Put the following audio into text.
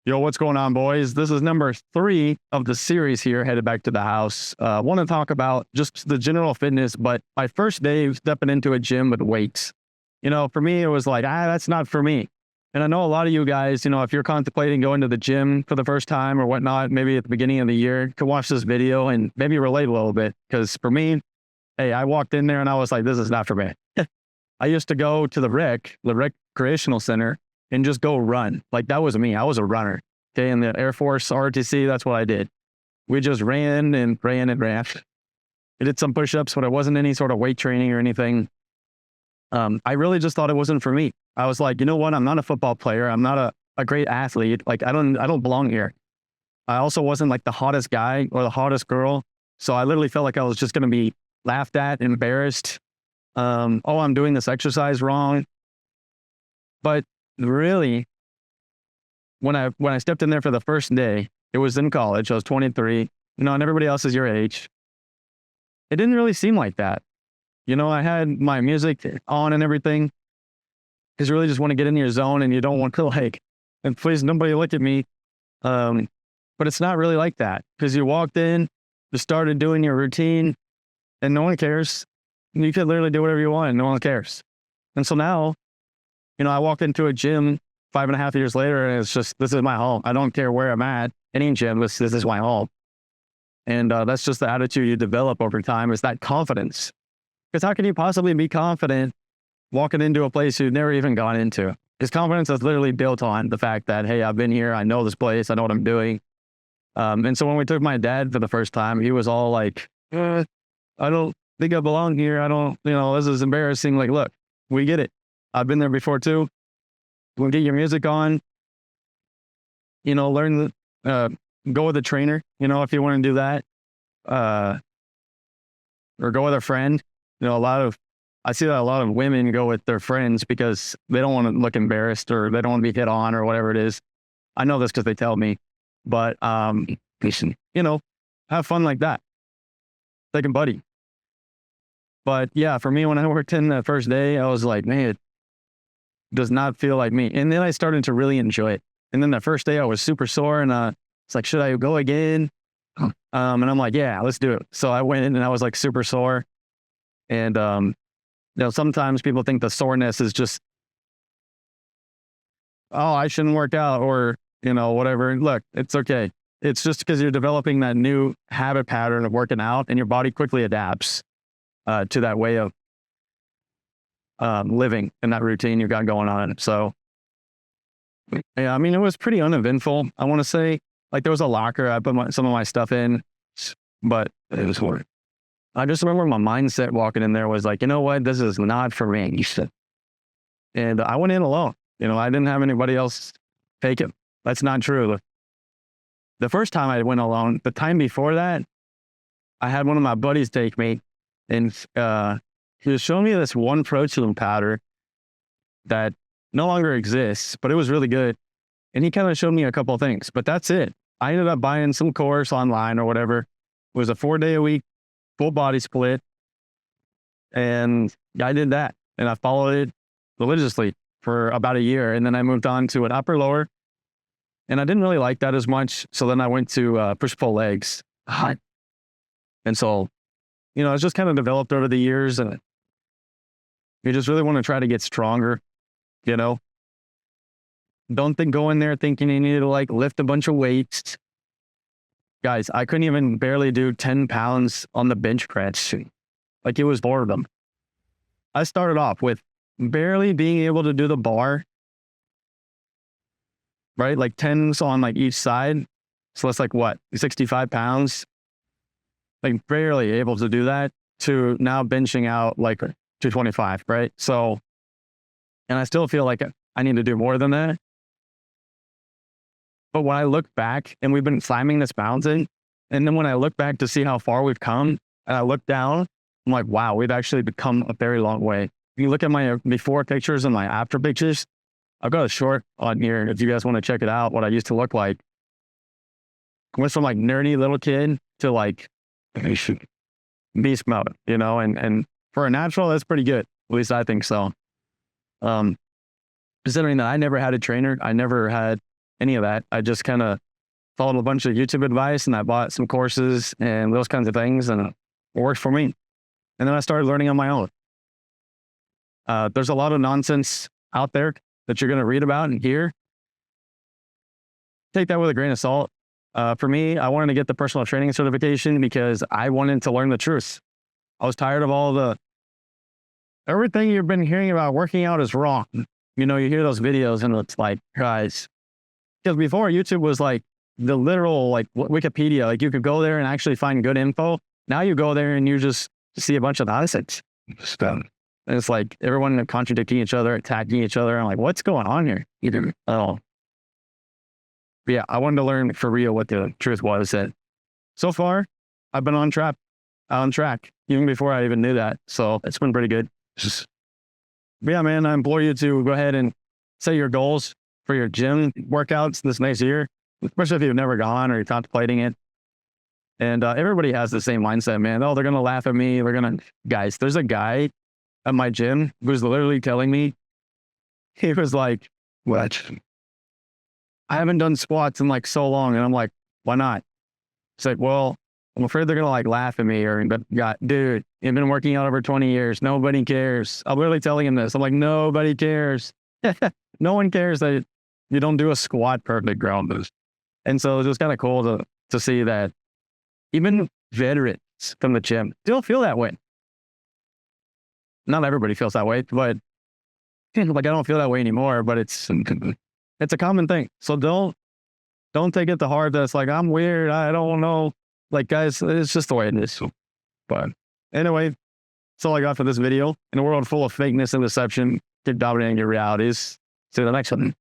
Yo, what's going on, boys? This is number 3 of the series here, headed back to the house. Want to talk about just the general fitness, but my first day stepping into a gym with weights. For me, it was like, that's not for me. And I know a lot of you guys, if you're contemplating going to the gym for the first time or whatnot, maybe at the beginning of the year, could watch this video and maybe relate a little bit. Because for me, hey, I walked in there and I was like, this is not for me. I used to go to the recreational center, and just go run. Like that was me. I was a runner. Okay. In the Air Force ROTC, that's what I did. We just ran and ran and ran. I did some push-ups, but it wasn't any sort of weight training or anything. I really just thought it wasn't for me. I was like, you know what? I'm not a football player. I'm not a great athlete. Like I don't belong here. I also wasn't like the hottest guy or the hottest girl. So I literally felt like I was just going to be laughed at, embarrassed. Oh, I'm doing this exercise wrong. But really, when I stepped in there for the first day, it was in college. I was 23, and everybody else is your age. It didn't really seem like that. I had my music on and everything, because you really just want to get in your zone and you don't want to and please nobody look at me. But it's not really like that, because you walked in, you started doing your routine, and no one cares. You could literally do whatever you want and no one cares. And so now, I walked into a gym 5.5 years later, and it's just, this is my home. I don't care where I'm at. Any gym, this is my home. And that's just the attitude you develop over time, is that confidence. Because how can you possibly be confident walking into a place you've never even gone into? Because confidence is literally built on the fact that, hey, I've been here. I know this place. I know what I'm doing. And so when we took my dad for the first time, he was all like, I don't think I belong here. I don't, this is embarrassing. Like, look, we get it. I've been there before too. We'll get your music on, learn go with a trainer, if you want to do that, or go with a friend. I see that a lot of women go with their friends because they don't want to look embarrassed, or they don't want to be hit on, or whatever it is. I know this because they tell me, but, have fun like that. Like a buddy. But yeah, for me, when I worked in the first day, I was like, man, it does not feel like me. And then I started to really enjoy it. And then the first day I was super sore, and it's like, should I go again? And I'm like, yeah, let's do it. So I went in and I was like super sore. And, sometimes people think the soreness is just, oh, I shouldn't work out, or, whatever. Look, it's okay. It's just because you're developing that new habit pattern of working out, and your body quickly adapts to that way of living and that routine you've got going on. So, yeah, it was pretty uneventful. I want to say, like, there was a locker I put some of my stuff in, but it was hard. I just remember my mindset walking in there was like, you know what, this is not for me. And I went in alone. I didn't have anybody else take it. That's not true. The first time I went alone, the time before that, I had one of my buddies take me, and he was showing me this one protein powder that no longer exists, but it was really good. And he kind of showed me a couple of things, but that's it. I ended up buying some course online or whatever. It was a 4-day-a-week full body split. And I did that, and I followed it religiously for about a year. And then I moved on to an upper lower, and I didn't really like that as much. So then I went to push-pull legs. And so, it's just kind of developed over the years, and you just really want to try to get stronger, Don't go in there thinking you need to lift a bunch of weights. Guys, I couldn't even barely do 10 pounds on the bench press. Like, it was boredom. I started off with barely being able to do the bar, right? Like 10s on each side. So that's 65 pounds. Like, barely able to do that, to now benching out 225, right? So, and I still feel like I need to do more than that. But when I look back, and we've been climbing this mountain, and then when I look back to see how far we've come, and I look down, I'm like, wow, we've actually become a very long way. If you look at my before pictures and my after pictures, I've got a short on here if you guys want to check it out, what I used to look like. I went from nerdy little kid to beast mode, and for a natural, that's pretty good. At least I think so. Considering that I never had a trainer, I never had any of that. I just kind of followed a bunch of YouTube advice and I bought some courses and those kinds of things, and it worked for me. And then I started learning on my own. There's a lot of nonsense out there that you're going to read about and hear. Take that with a grain of salt. For me, I wanted to get the personal training certification because I wanted to learn the truth. I was tired of everything you've been hearing about working out is wrong. You know, you hear those videos and it's like, guys, because before YouTube was like the literal, like Wikipedia, like you could go there and actually find good info. Now you go there and you just see a bunch of nonsense stuff. And it's like everyone contradicting each other, attacking each other. I'm like, what's going on here? But yeah, I wanted to learn for real what the truth was. That so far, I've been on track, even before I even knew that. So it's been pretty good. But yeah, man, I implore you to go ahead and set your goals for your gym workouts this next year, especially if you've never gone or you're contemplating it. And everybody has the same mindset, man. Oh, they're going to laugh at me. Guys, there's a guy at my gym who's literally telling me, he was like, what? I haven't done squats in like so long. And I'm like, why not? It's like, well, I'm afraid they're going to like laugh at me dude, you've been working out over 20 years. Nobody cares. I'm literally telling him this. I'm like, nobody cares. No one cares that you don't do a squat perfect ground boost. And so it's just kind of cool to see that even veterans from the gym still feel that way. Not everybody feels that way, but like I don't feel that way anymore, but it's a common thing. So don't take it to heart that it's like, I'm weird. I don't know. Like, guys, it's just the way it is. But anyway, that's all I got for this video. In a world full of fakeness and deception, keep dominating your realities. See you in the next one.